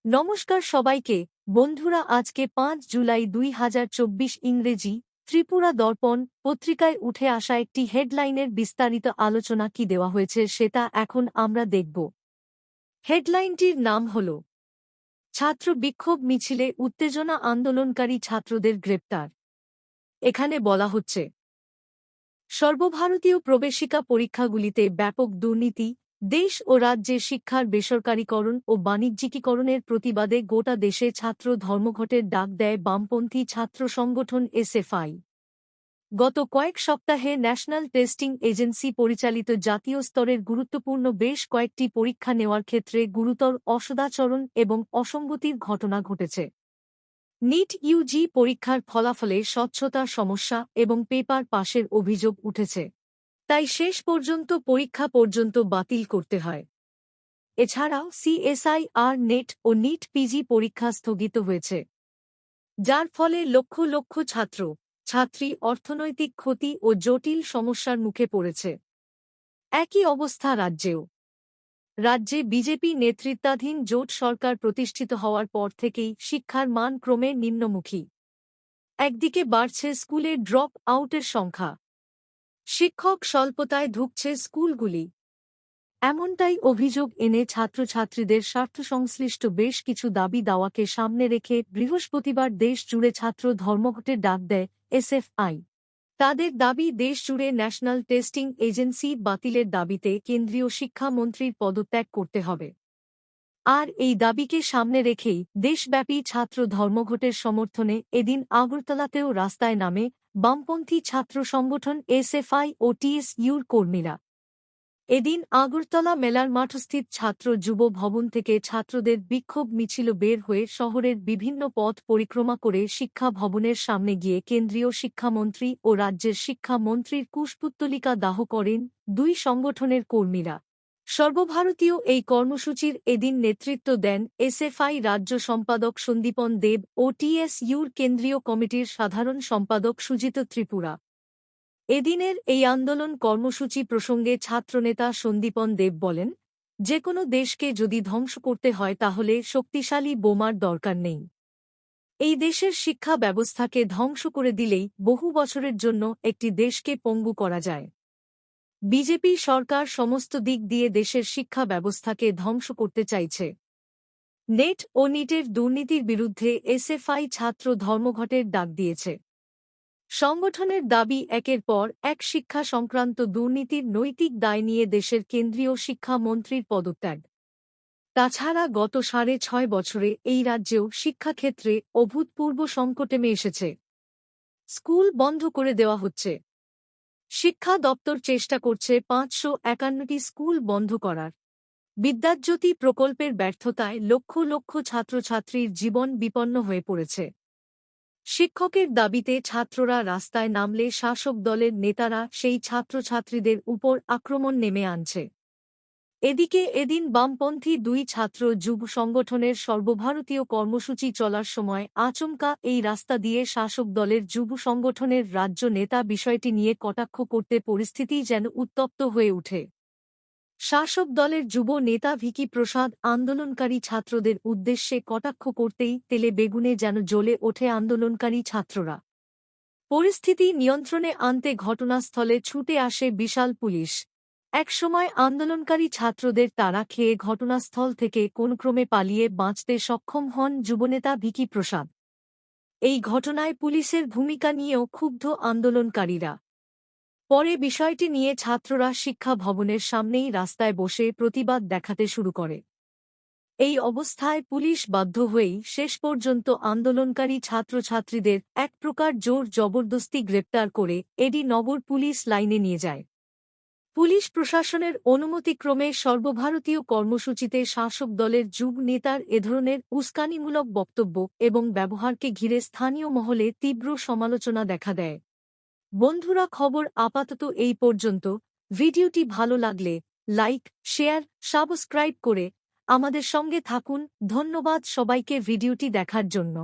নমস্কার সবাইকে বন্ধুরা, আজকে ৫ জুলাই ২০২৪ ইংরেজি ত্রিপুরা দর্পণ পত্রিকায় উঠে আসা একটি হেডলাইনের বিস্তারিত আলোচনা কি দেওয়া হয়েছে সেটা এখন আমরা দেখব। হেডলাইনটির নাম হল ছাত্র বিক্ষোভ মিছিলে উত্তেজনা, আন্দোলনকারী ছাত্রদের গ্রেপ্তার। এখানে বলা হচ্ছে সর্বভারতীয় প্রবেশিকা পরীক্ষাগুলিতে ব্যাপক দুর্নীতি, দেশ ও রাজ্যে শিক্ষার বেসরকারীকরণ ও বাণিজ্যিকীকরণের প্রতিবাদে গোটা দেশে ছাত্র ধর্মঘটের ডাক দেয় বামপন্থী ছাত্র সংগঠন এসএফআই। গত কয়েক সপ্তাহে ন্যাশনাল টেস্টিং এজেন্সি পরিচালিত জাতীয় স্তরের গুরুত্বপূর্ণ বেশ কয়েকটি পরীক্ষা নেওয়ার ক্ষেত্রে গুরুতর অসদাচরণ এবং অসঙ্গতির ঘটনা ঘটেছে। নিট ইউজি পরীক্ষার ফলাফলে স্বচ্ছতার সমস্যা এবং পেপার পাশের অভিযোগ উঠেছে, তাই শেষ পর্যন্ত পরীক্ষা পর্যন্ত বাতিল করতে হয়। এছাড়াও সিএসআইআর নেট ও নিট পিজি পরীক্ষা স্থগিত হয়েছে, যার ফলে লক্ষ লক্ষ ছাত্র ছাত্রী অর্থনৈতিক ক্ষতি ও জটিল সমস্যার মুখে পড়েছে। একই অবস্থা রাজ্যেও। রাজ্যে বিজেপি নেতৃত্বাধীন জোট সরকার প্রতিষ্ঠিত হওয়ার পর থেকেই শিক্ষার মান ক্রমে নিম্নমুখী। একদিকে বাড়ছে স্কুলের ড্রপ আউটের সংখ্যা, শিক্ষক স্বল্পতায় ধুঁকছে স্কুলগুলি। এমনটাই অভিযোগ এনে ছাত্রছাত্রীদের স্বার্থসংশ্লিষ্ট বেশ কিছু দাবি দাওয়াকে সামনে রেখে বৃহস্পতিবার দেশ জুড়ে ছাত্র ধর্মঘটের ডাক দেয় এসএফআই। তাদের দাবি, দেশ জুড়ে ন্যাশনাল টেস্টিং এজেন্সি বাতিলের দাবিতে কেন্দ্রীয় শিক্ষামন্ত্রীর পদত্যাগ করতে হবে। আর এই দাবিকে সামনে রেখেই দেশব্যাপী ছাত্র ধর্মঘটের সমর্থনে এদিন আগরতলাতেও রাস্তায় নামে বামপন্থী ছাত্র সংগঠন এসএফআই ও টিএসইউর কর্মীরা। এদিন আগরতলা মেলার মাঠস্থিত ছাত্র যুব ভবন থেকে ছাত্রদের বিক্ষোভ মিছিল বের হয়ে শহরের বিভিন্ন পথ পরিক্রমা করে শিক্ষা ভবনের সামনে গিয়ে কেন্দ্রীয় শিক্ষামন্ত্রী ও রাজ্যের শিক্ষামন্ত্রীর কুশপুত্তলিকা দাহ করেন দুই সংগঠনের কর্মীরা। সর্বভারতীয় এই কর্মসূচির এদিন নেতৃত্ব দেন এসএফআই রাজ্য সম্পাদক সন্দীপন দেব ও টিএসইউর কেন্দ্রীয় কমিটির সাধারণ সম্পাদক সুজিত ত্রিপুরা। এদিনের এই আন্দোলন কর্মসূচি প্রসঙ্গে ছাত্রনেতা সন্দীপন দেব বলেন, যে কোনো দেশকে যদি ধ্বংস করতে হয় তাহলে শক্তিশালী বোমার দরকার নেই। এই দেশের শিক্ষা ব্যবস্থাকে ধ্বংস করে দিলেই বহু বছরের জন্য একটি দেশকে পঙ্গু করা যায়। বিজেপি সরকার সমস্ত দিক দিয়ে দেশের শিক্ষা ব্যবস্থাকে ধ্বংস করতে চাইছে। নেট ও নিটের দুর্নীতির বিরুদ্ধে এসএফআই ছাত্র ধর্মঘটের ডাক দিয়েছে। সংগঠনের দাবি, একের পর এক শিক্ষা সংক্রান্ত দুর্নীতির নৈতিক দায় নিয়ে দেশের কেন্দ্রীয় শিক্ষামন্ত্রীর পদত্যাগ। তাছাড়া গত ৬.৫ বছরে এই রাজ্যেও শিক্ষাক্ষেত্রে অভূতপূর্ব সংকট নেমে এসেছে। স্কুল বন্ধ করে দেওয়া হচ্ছে। শিক্ষা দপ্তর চেষ্টা করছে ৫৫১টি স্কুল বন্ধ করার। বিদ্যাজ্যোতি প্রকল্পের ব্যর্থতায় লক্ষ লক্ষ ছাত্রছাত্রীর জীবন বিপন্ন হয়ে পড়েছে। শিক্ষকের দাবিতে ছাত্ররা রাস্তায় নামলে শাসক দলের নেতারা সেই ছাত্রছাত্রীদের উপর আক্রমণ নেমে আনছে। এদিকে এদিন বামপন্থী দুই ছাত্র যুব সংগঠনের সর্বভারতীয় কর্মসূচি চলার সময় আচমকা এই রাস্তা দিয়ে শাসক দলের যুব সংগঠনের রাজ্য নেতা বিষয়টি নিয়ে কটাক্ষ করতে পরিস্থিতি যেন উত্তপ্ত হয়ে ওঠে। শাসক দলের যুব নেতা ভিকি প্রসাদ আন্দোলনকারী ছাত্রদের উদ্দেশ্যে কটাক্ষ করতেই তেলে বেগুনে যেন জ্বলে ওঠে আন্দোলনকারী ছাত্ররা। পরিস্থিতি নিয়ন্ত্রণে আনতে ঘটনাস্থলে ছুটে আসে বিশাল পুলিশ। একসময় আন্দোলনকারী ছাত্রদের তাড়া খেয়ে ঘটনাস্থল থেকে কোনক্রমে পালিয়ে বাঁচতে সক্ষম হন যুবনেতা ভিকি প্রসাদ। এই ঘটনায় পুলিশের ভূমিকা নিয়েও ক্ষুব্ধ আন্দোলনকারীরা। পরে বিষয়টি নিয়ে ছাত্ররা শিক্ষা ভবনের সামনেই রাস্তায় বসে প্রতিবাদ দেখাতে শুরু করে। এই অবস্থায় পুলিশ বাধ্য হয়েই শেষ পর্যন্ত আন্দোলনকারী ছাত্রছাত্রীদের এক প্রকার জোর জবরদস্তি গ্রেপ্তার করে এডি নগর পুলিশ লাইনে নিয়ে যায়। পুলিশ প্রশাসনের অনুমতিক্রমে সর্বভারতীয় কর্মসূচিতে শাসক দলের যুব নেতার এধরনের উস্কানিমূলক বক্তব্য এবং ব্যবহারকে ঘিরে স্থানীয় মহলে তীব্র সমালোচনা দেখা দেয়। বন্ধুরা, খবর আপাতত এই পর্যন্ত। ভিডিওটি ভালো লাগলে লাইক, শেয়ার, সাবস্ক্রাইব করে আমাদের সঙ্গে থাকুন। ধন্যবাদ সবাইকে ভিডিওটি দেখার জন্য।